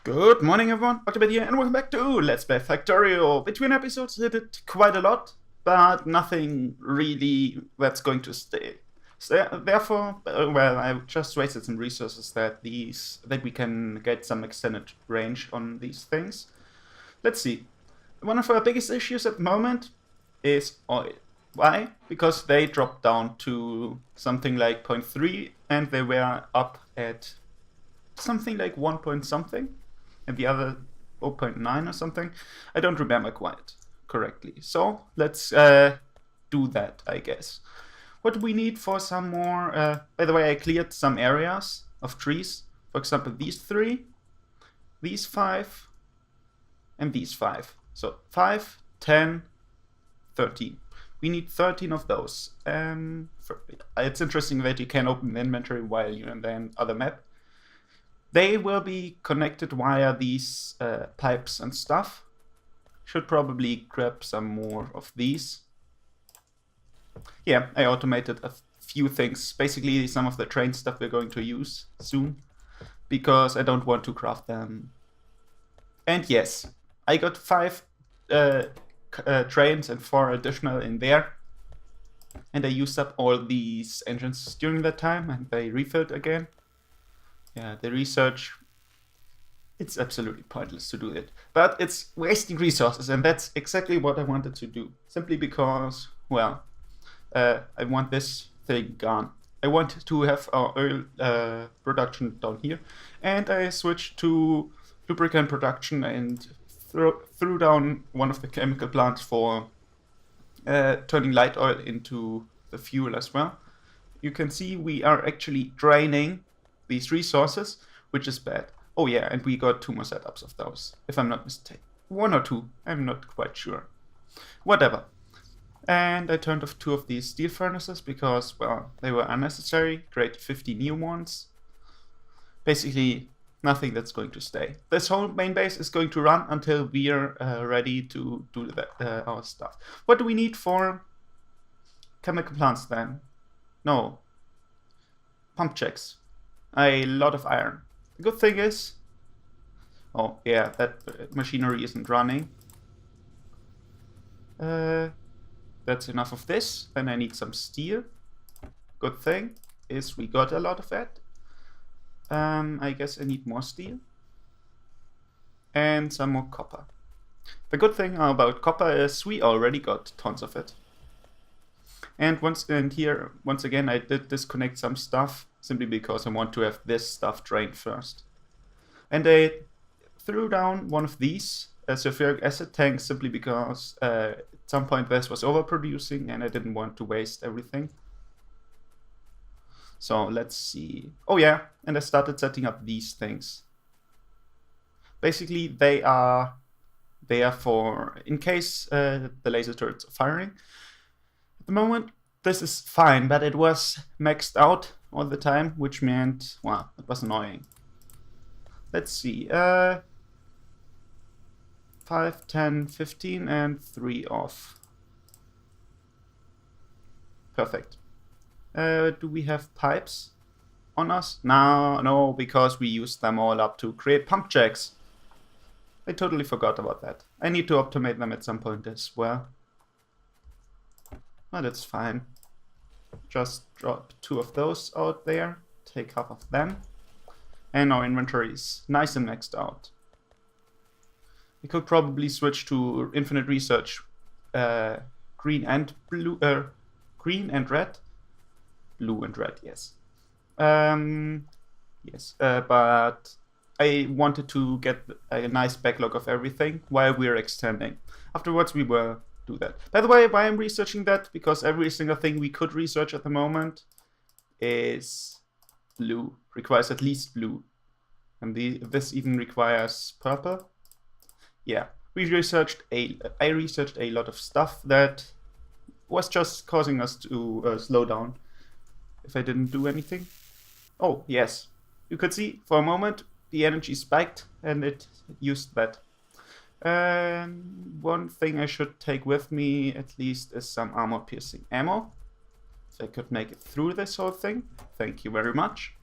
Good morning, everyone. Oktabyte here, and welcome back to Let's Play Factorio. Between episodes, I did quite a lot, but nothing really that's going to stay. So, therefore, well, I just wasted some resources that we can get some extended range on these things. Let's see. One of our biggest issues at the moment is oil. Why? Because they dropped down to something like 0.3, and they were up at something like 1 point something. And the other 0.9 or something. I don't remember quite correctly. So let's do that, I guess. What do we need for some more? By the way, I cleared some areas of trees. For example, these 3, these 5, and these 5. So 5, 10, 13. We need 13 of those. It's interesting that you can open the inventory while you're in the other map. They will be connected via these pipes and stuff. Should probably grab some more of these. Yeah, I automated a few things. Basically, some of the train stuff we're going to use soon, because I don't want to craft them. And yes, I got 5 trains and 4 additional in there. And I used up all these engines during that time, and they refilled again. Yeah, the research, it's absolutely pointless to do it. But it's wasting resources, and that's exactly what I wanted to do. Simply because, well, I want this thing gone. I want to have our oil production down here. And I switched to lubricant production and threw down one of the chemical plants for turning light oil into the fuel as well. You can see we are actually draining these resources, which is bad. Oh yeah, and we got 2 more setups of those, if I'm not mistaken. 1 or 2, I'm not quite sure. Whatever. And I turned off 2 of these steel furnaces because, well, they were unnecessary. Created 50 new ones. Basically, nothing that's going to stay. This whole main base is going to run until we're ready to do our stuff. What do we need for chemical plants then? No. Pump checks. A lot of iron. The good thing is, oh yeah, that machinery isn't running. That's enough of this. Then I need some steel. Good thing is we got a lot of that. I guess I need more steel. And some more copper. The good thing about copper is we already got tons of it. And once again, I did disconnect some stuff simply because I want to have this stuff drained first. And I threw down one of these sulfuric acid tanks simply because at some point this was overproducing and I didn't want to waste everything. So let's see. Oh yeah, and I started setting up these things. Basically, they are for in case the laser turrets are firing. At the moment, this is fine, but it was maxed out all the time, which meant, well, it was annoying. Let's see. 5, 10, 15, and 3 off. Perfect. Do we have pipes on us? No, because we used them all up to create pump jacks. I totally forgot about that. I need to optimize them at some point as well. But it's fine. Just drop 2 of those out there. Take half of them. And our inventory is nice and maxed out. We could probably switch to infinite research. Green and blue. Green and red. Blue and red, yes. Yes, but I wanted to get a nice backlog of everything while we're extending. Afterwards, we will do that. By the way, why I'm researching that? Because every single thing we could research at the moment is blue. Requires at least blue. And this even requires purple. Yeah, I researched a lot of stuff that was just causing us to slow down if I didn't do anything. Oh, yes. You could see for a moment the energy spiked and it used that. One thing I should take with me at least is some armor-piercing ammo. If I could make it through this whole thing. Thank you very much.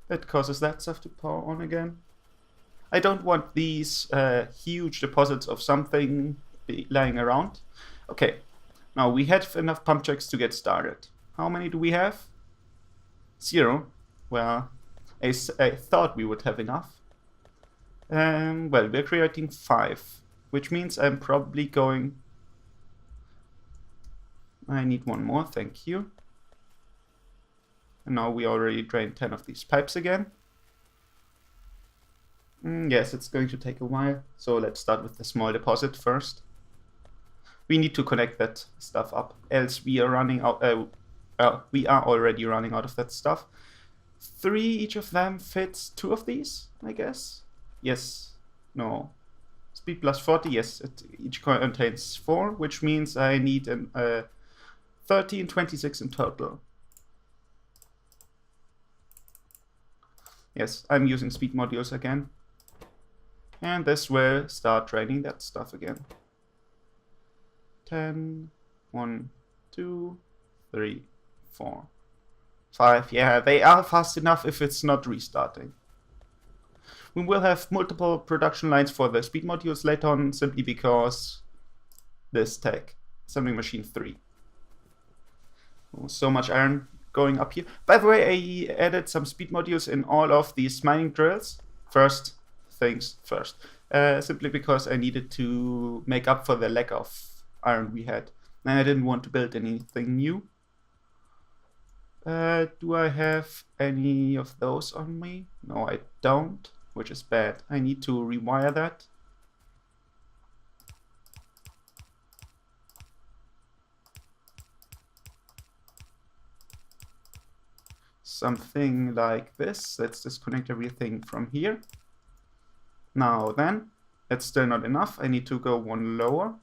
That causes that stuff to power on again. I don't want these huge deposits of something lying around. Okay, now we have enough pump jacks to get started. How many do we have? 0. Well, I thought we would have enough. Well, we're creating 5, which means I'm probably going... I need one more, thank you. And now we already drained 10 of these pipes again. Yes, it's going to take a while, so let's start with the small deposit first. We need to connect that stuff up, else we are running out. We are already running out of that stuff. 3 each of them fits 2 of these, I guess. Yes, no. Speed plus 40, yes, each contains 4, which means I need 13, 26 in total. Yes, I'm using speed modules again. And this will start draining that stuff again. 10, 1, 2, 3, 4, 5. Yeah, they are fast enough if it's not restarting. We will have multiple production lines for the speed modules later on, simply because this tech, assembling machine 3. Oh, so much iron going up here. By the way, I added some speed modules in all of these mining drills. First things first. Simply because I needed to make up for the lack of iron we had. And I didn't want to build anything new. Do I have any of those on me? No, I don't, which is bad. I need to rewire that. Something like this. Let's disconnect everything from here. Now then, that's still not enough. I need to go one lower.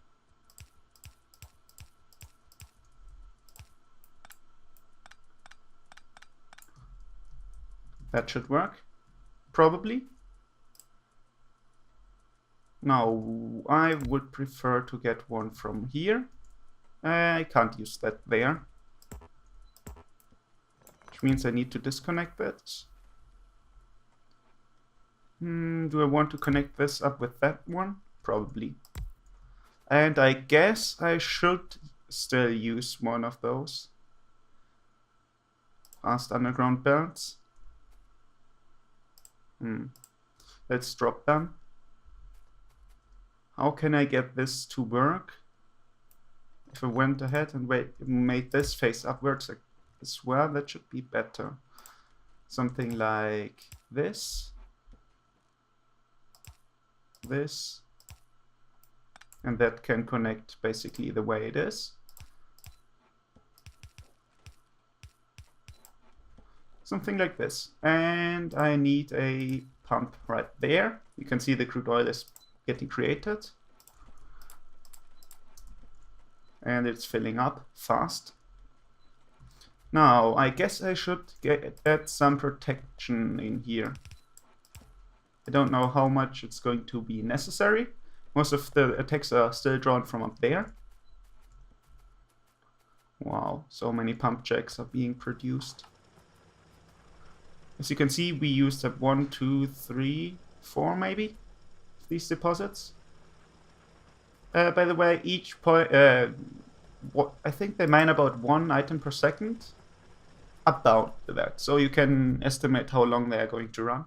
That should work, probably. Now, I would prefer to get one from here. I can't use that there. Which means I need to disconnect this. Do I want to connect this up with that one? Probably. And I guess I should still use one of those fast underground belts. Let's drop them. How can I get this to work? If I went ahead and made this face upwards as well, that should be better. Something like this. This. And that can connect basically the way it is. Something like this. And I need a pump right there. You can see the crude oil is getting created. And it's filling up fast. Now, I guess I should add some protection in here. I don't know how much it's going to be necessary. Most of the attacks are still drawn from up there. Wow, so many pump jacks are being produced. As you can see, we used up 1, 2, 3, 4 maybe, these deposits. By the way, each point, I think they mine about 1 item per second. About that, so you can estimate how long they are going to run.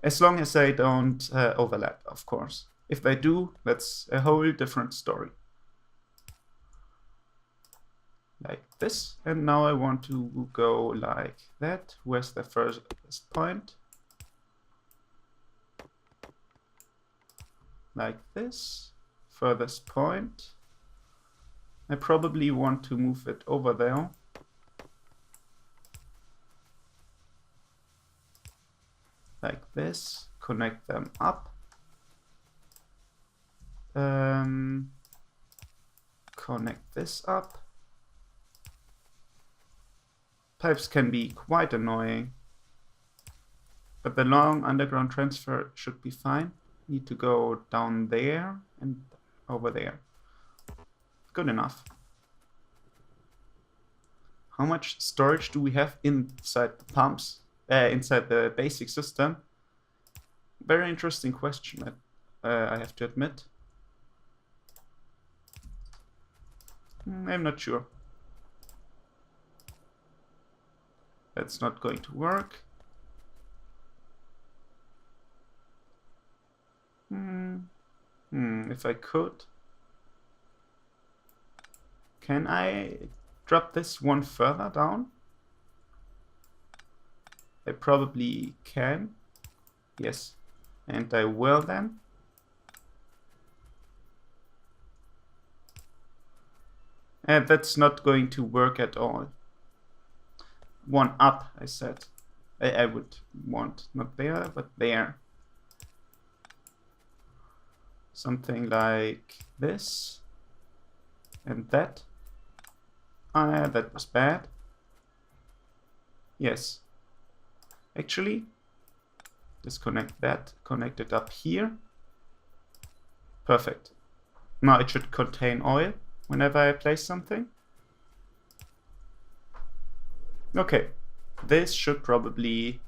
As long as they don't overlap, of course. If they do, that's a whole different story. Like this, and now I want to go like that. Where's the first point? Like this, furthest point. I probably want to move it over there. Like this, connect them up. Connect this up. Pipes can be quite annoying, but the long underground transfer should be fine. Need to go down there and over there. Good enough. How much storage do we have inside the pumps? Inside the basic system? Very interesting question, I have to admit. I'm not sure. That's not going to work. If I could. Can I drop this one further down? I probably can. Yes. And I will then. And that's not going to work at all. One up, I said. I would want, not there, but there. Something like this. And that. That was bad. Yes. Actually, disconnect that. Connect it up here. Perfect. Now it should contain oil whenever I place something. Okay. This should probably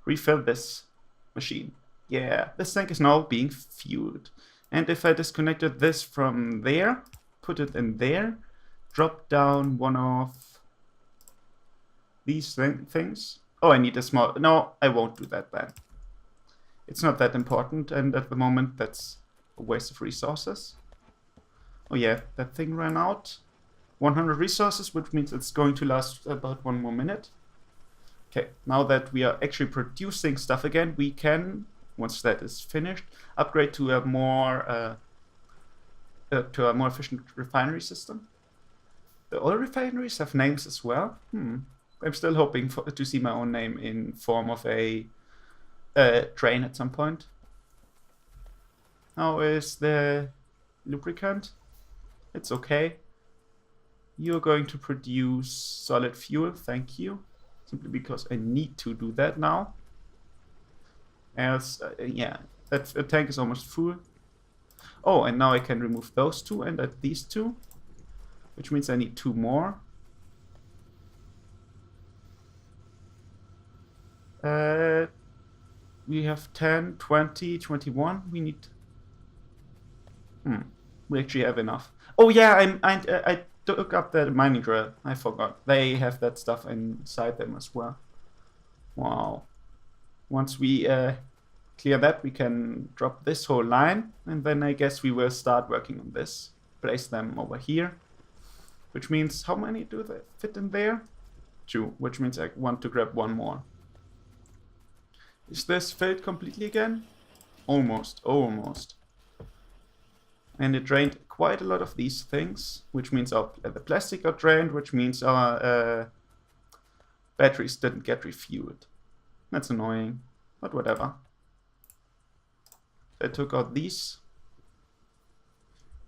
refill this machine. Yeah, this tank is now being fueled. And if I disconnected this from there, put it in there, drop down one of these things. Oh, I need a small... No, I won't do that then. It's not that important, and at the moment that's a waste of resources. Oh yeah, that thing ran out. 100 resources, which means it's going to last about 1 more minute. Okay, now that we are actually producing stuff again, we can, once that is finished, upgrade to a more efficient refinery system. The oil refineries have names as well. I'm still hoping to see my own name in form of a train at some point. How is the lubricant? It's okay. You're going to produce solid fuel, thank you. Simply because I need to do that now. Else, yeah, that tank is almost full. Oh, and now I can remove those two and add these two. Which means I need 2 more. We have 10, 20, 21. We need... We actually have enough. Oh yeah, I took up the mining drill. I forgot. They have that stuff inside them as well. Wow. Once we clear that, we can drop this whole line. And then I guess we will start working on this. Place them over here. Which means, how many do they fit in there? 2, which means I want to grab 1 more. Is this filled completely again? Almost, almost. And it drained quite a lot of these things, which means the plastic got drained, which means our batteries didn't get refueled. That's annoying, but whatever. I took out these.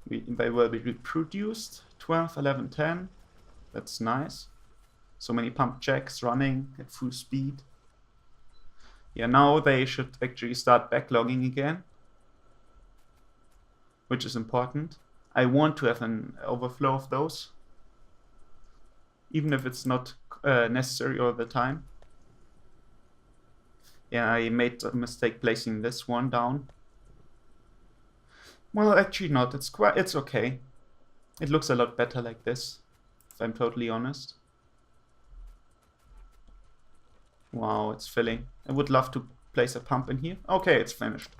They will be reproduced. 12, 11, 10. That's nice. So many pump jacks running at full speed. Yeah, now they should actually start backlogging again, which is important. I want to have an overflow of those, even if it's not necessary all the time. Yeah, I made a mistake placing this one down. Well, actually not. It's okay. It looks a lot better like this, if I'm totally honest. Wow, it's filling. I would love to place a pump in here. Okay, it's finished.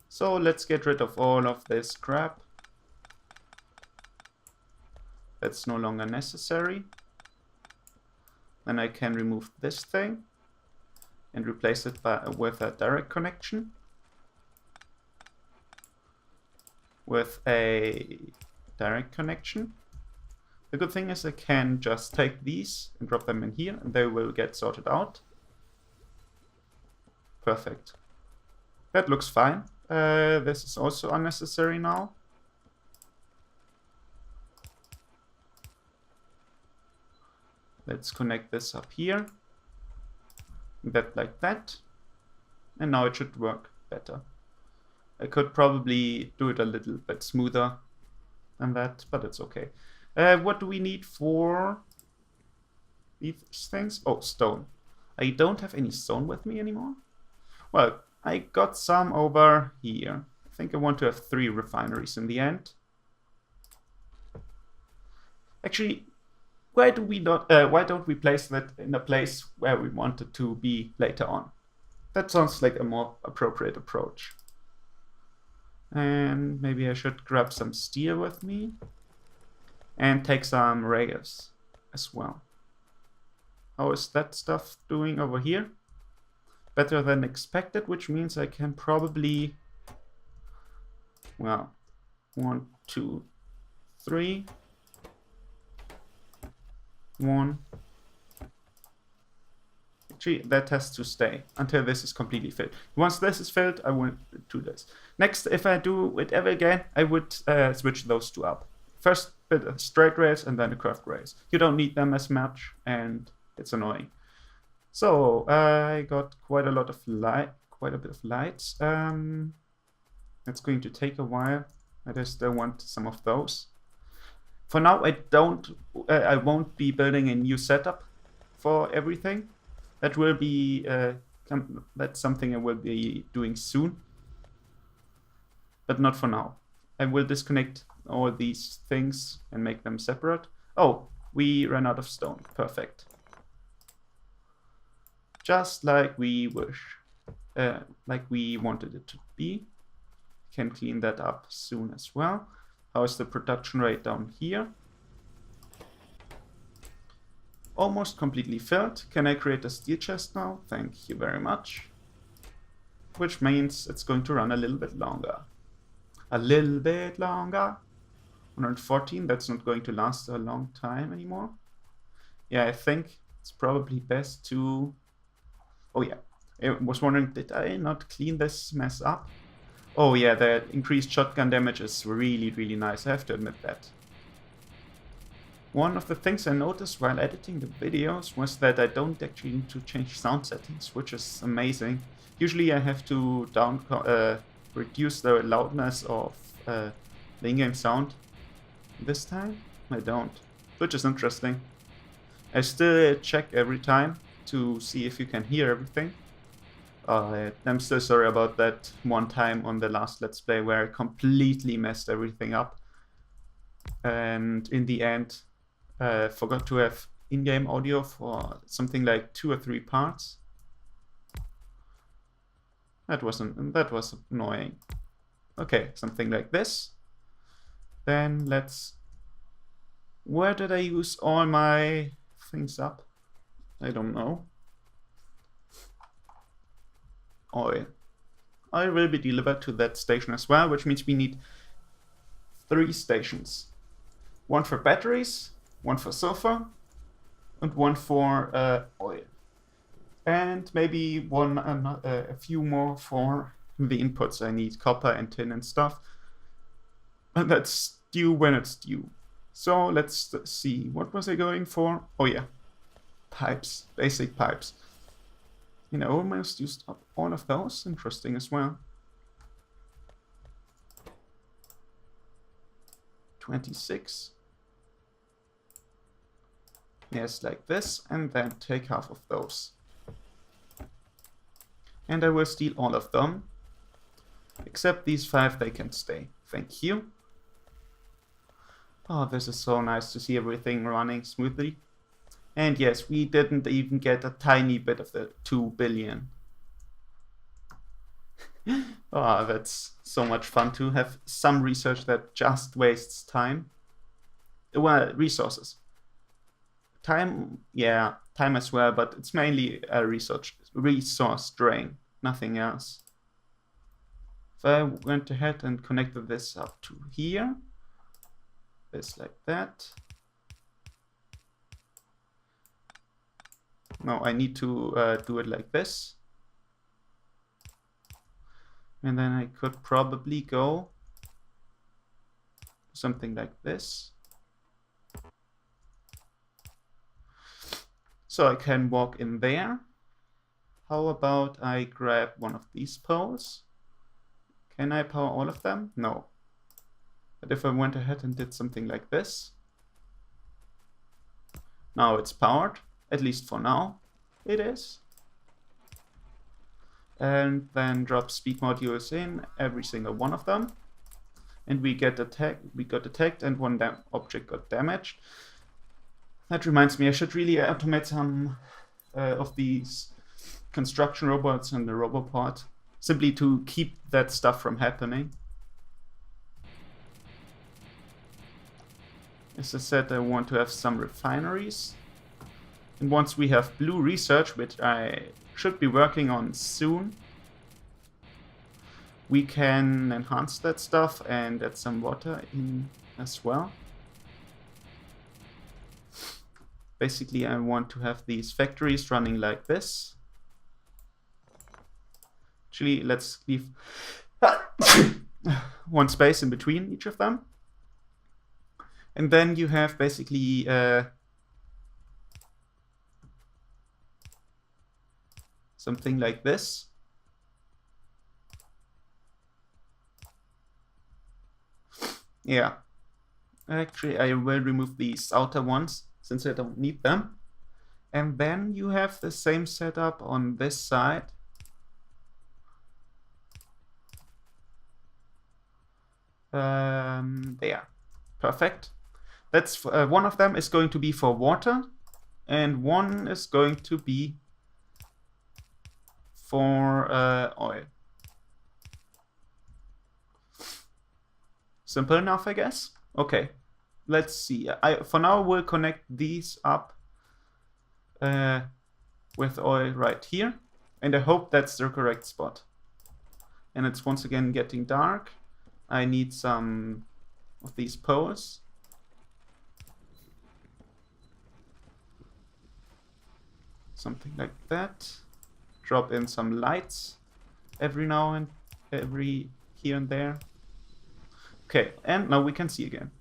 So let's get rid of all of this crap. That's no longer necessary. Then I can remove this thing and replace it with a direct connection. With a direct connection. The good thing is I can just take these and drop them in here and they will get sorted out. Perfect. That looks fine. This is also unnecessary now. Let's connect this up here. That like that. And now it should work better. I could probably do it a little bit smoother than that, but it's okay. What do we need for these things? Oh, stone. I don't have any stone with me anymore. Well, I got some over here. I think I want to have 3 refineries in the end. Actually, why don't we place that in a place where we want it to be later on? That sounds like a more appropriate approach. And maybe I should grab some steel with me and take some rails as well. How is that stuff doing over here? Better than expected, which means I can probably, well, 1, 2, 3, 1. Actually, that has to stay until this is completely filled. Once this is filled, I will do this. Next, if I do it ever again, I would switch those 2 up. First bit of straight rails and then the curved rails. You don't need them as much, and it's annoying. So I got quite a lot of light, quite a bit of lights. That's going to take a while. I still want some of those. For now, I won't be building a new setup for everything. That will be that's something I will be doing soon, but not for now. I will disconnect all these things and make them separate. Oh, we ran out of stone. Perfect. Just like we wish, like we wanted it to be. Can clean that up soon as well. How is the production rate down here? Almost completely filled. Can I create a steel chest now? Thank you very much. Which means it's going to run a little bit longer. A little bit longer. 114, that's not going to last a long time anymore. Yeah, I think it's probably best to... Oh yeah, I was wondering, did I not clean this mess up? Oh yeah, the increased shotgun damage is really, really nice, I have to admit that. One of the things I noticed while editing the videos was that I don't actually need to change sound settings, which is amazing. Usually I have to reduce the loudness of the in-game sound. This time I don't, which is interesting. I still check every time to see if you can hear everything. I'm still sorry about that one time on the last Let's Play where I completely messed everything up. And in the end, forgot to have in-game audio for something like 2 or 3 parts. That was annoying. Okay, something like this. Then let's... Where did I use all my things up? I don't know. Oil. Oil will be delivered to that station as well, which means we need 3 stations. 1 for batteries, 1 for sulfur, and 1 for oil. And maybe a few more for the inputs I need, copper and tin and stuff. And that's due when it's due. So let's see, what was I going for? Oh yeah, pipes, basic pipes. And I almost used up all of those, interesting as well. 26. Yes, like this, and then take half of those. And I will steal all of them. Except these 5, they can stay. Thank you. Oh, this is so nice to see everything running smoothly. And yes, we didn't even get a tiny bit of the 2 billion. Oh, that's so much fun to have some research that just wastes time. Well, resources. Time, yeah, time as well, but it's mainly a resource drain, nothing else. If I went ahead and connected this up to here, this like that. No, I need to do it like this. And then I could probably go something like this. So I can walk in there. How about I grab one of these poles? Can I power all of them? No. But if I went ahead and did something like this. Now it's powered, at least for now. It is. and then drop speed modules in every single one of them. And we got attacked, and one object got damaged. That reminds me, I should really automate some of these construction robots and the robopod, simply to keep that stuff from happening. As I said, I want to have some refineries. And once we have blue research, which I should be working on soon, we can enhance that stuff and add some water in as well. Basically, I want to have these factories running like this. Actually, let's leave one space in between each of them. And then you have basically something like this. Yeah. Actually, I will remove these outer ones since I don't need them. And then you have the same setup on this side. There. Perfect. That's one of them is going to be for water, and one is going to be for oil. Simple enough, I guess. Okay, let's see. For now, we'll connect these up with oil right here, and I hope that's the correct spot. And it's once again getting dark. I need some of these poles. Something like that. Drop in some lights every now and here and there. Okay, and now we can see again.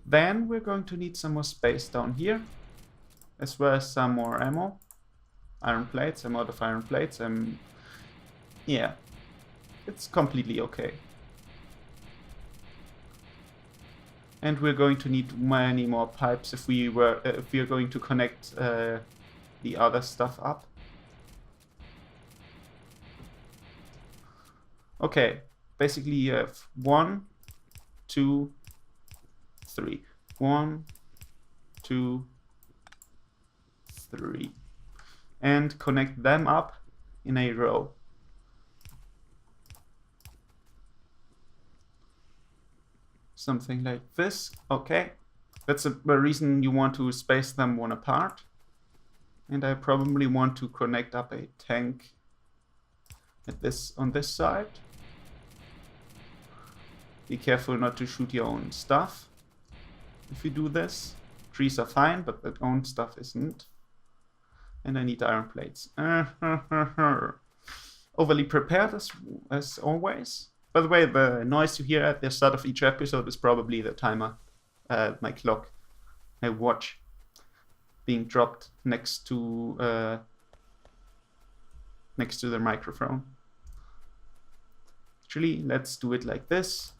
Then we're going to need some more space down here, as well as some more ammo. Iron plates. I'm out of iron plates. Yeah, it's completely okay. And we're going to need many more pipes if we are going to connect the other stuff up. Okay, basically you have 1, 2, 3. 1, 2, 3. And connect them up in a row. Something like this. Okay, that's the reason you want to space them one apart. And I probably want to connect up a tank on this side. Be careful not to shoot your own stuff if you do this. Trees are fine, but their own stuff isn't. And I need iron plates. Overly prepared as always. By the way, the noise you hear at the start of each episode is probably the timer, my clock, my watch, being dropped next to the microphone. Actually, let's do it like this.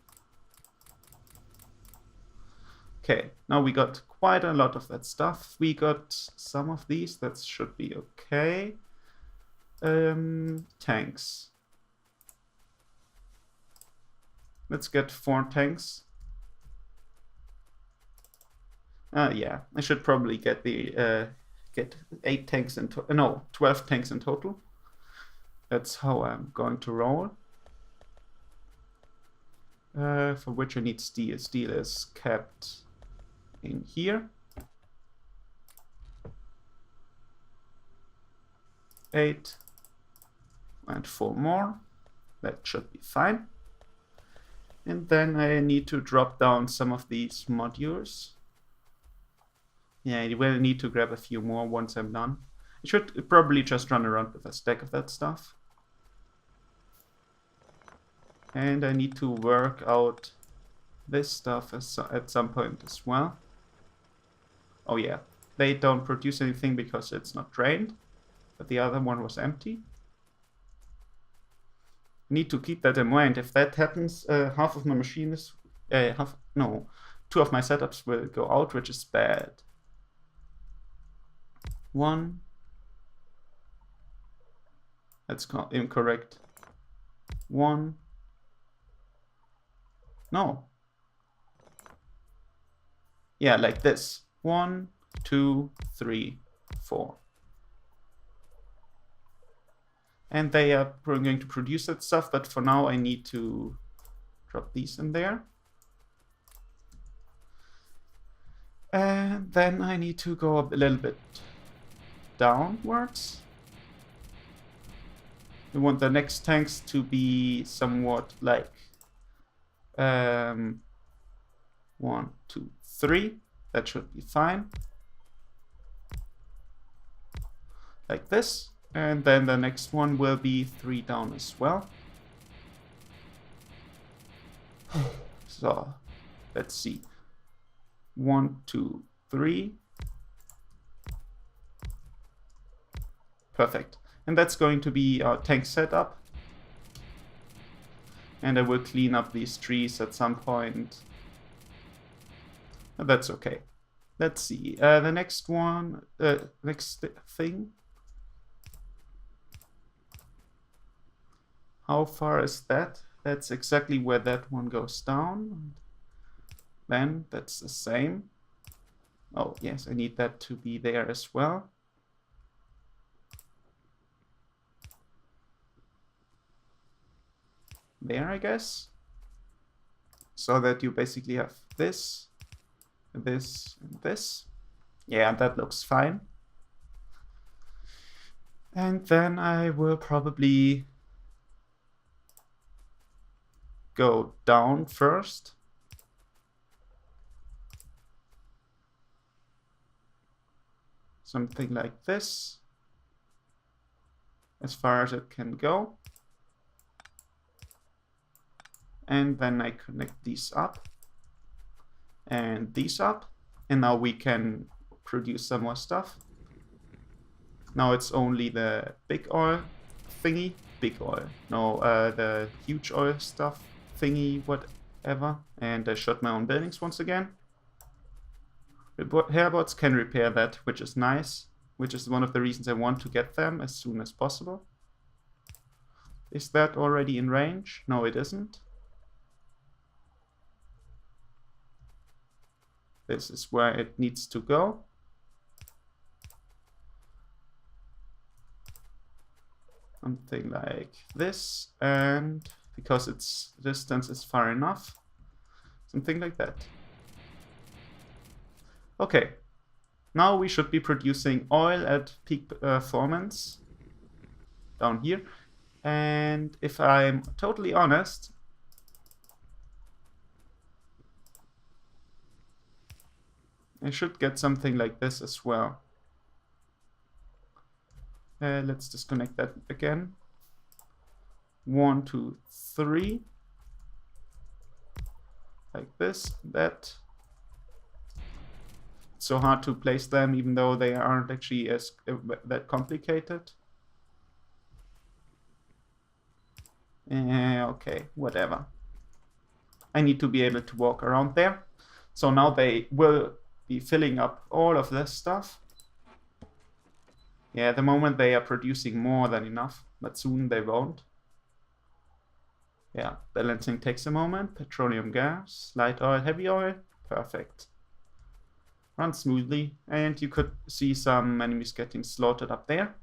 Okay, now we got quite a lot of that stuff. We got some of these, that should be okay. Tanks. Let's get 4 tanks. Yeah, I should probably get 8 tanks in total. No, 12 tanks in total. That's how I'm going to roll. For which I need steel. Steel is kept in here. 8 and 4 more. That should be fine. And then I need to drop down some of these modules. Yeah, I will need to grab a few more once I'm done. I should probably just run around with a stack of that stuff. And I need to work out this stuff at some point as well. Oh yeah, they don't produce anything because it's not drained, but the other one was empty. Need to keep that in mind. If that happens, half of my machine is 2 of my setups will go out, which is bad. 1, That's incorrect. 1. No. Yeah, like this. 1, 2, 3, 4. And they are going to produce that stuff, but for now I need to drop these in there. And then I need to go up a little bit downwards. We want the next tanks to be somewhat like 1, 2, 3. That should be fine. Like this. And then the next one will be 3 down as well. So let's see. 1, 2, 3. Perfect. And that's going to be our tank setup. And I will clean up these trees at some point. That's okay. Let's see. The next one, next thing. How far is that? That's exactly where that one goes down. Then that's the same. Oh, yes, I need that to be there as well. There, I guess. So that you basically have this, this, and this. Yeah, that looks fine. And then I will probably go down first. Something like this. As far as it can go. And then I connect these up. And these up. And now we can produce some more stuff. Now it's only the big oil thingy. Big oil. No, the huge oil stuff thingy, whatever. And I shot my own buildings once again. Airbots can repair that, which is nice. Which is one of the reasons I want to get them as soon as possible. Is that already in range? No, it isn't. This is where it needs to go. Something like this, and because its distance is far enough, something like that. Okay, now we should be producing oil at peak performance down here. And if I'm totally honest, I should get something like this as well. Let's disconnect that again. 1, 2, 3. Like this, that. It's so hard to place them, even though they aren't actually as that complicated. Okay, whatever. I need to be able to walk around there. So now they will be filling up all of this stuff. Yeah, at the moment they are producing more than enough, but soon they won't. Yeah, balancing takes a moment. Petroleum gas, light oil, heavy oil, perfect. Runs smoothly, and you could see some enemies getting slaughtered up there.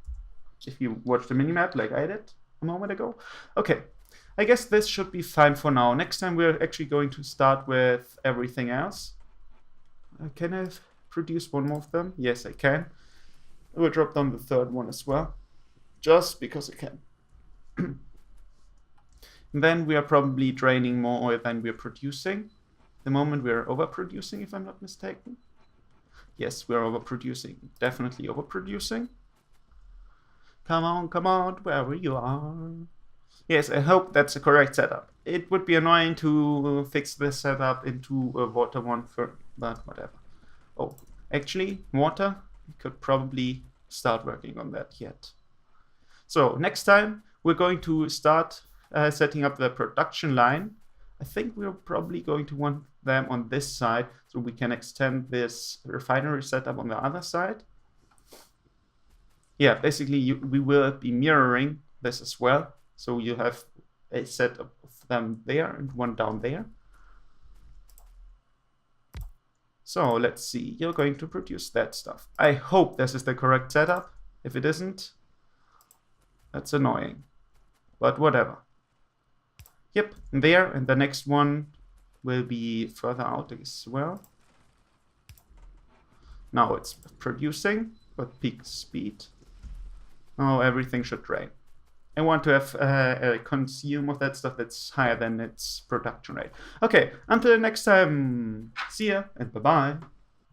If you watch the minimap like I did a moment ago. Okay, I guess this should be fine for now. Next time we're actually going to start with everything else. Can I produce one more of them? Yes, I can. I will drop down the third one as well, just because I can. Then we are probably draining more oil than we're producing. The moment we're overproducing, if I'm not mistaken. Yes, we're overproducing. Definitely overproducing. Come on, wherever you are. Yes, I hope that's the correct setup. It would be annoying to fix this setup into a water one, but whatever. Oh, actually, water? We could probably start working on that yet. So next time we're going to start setting up the production line. I think we're probably going to want them on this side so we can extend this refinery setup on the other side. Yeah, basically we will be mirroring this as well. So you have a set of them there and one down there. So let's see, you're going to produce that stuff. I hope this is the correct setup. If it isn't, that's annoying, but whatever. Yep, there, and the next one will be further out as well. Now it's producing, but peak speed. Now everything should drain. I want to have a consume of that stuff that's higher than its production rate. Okay, until next time, see ya and bye-bye.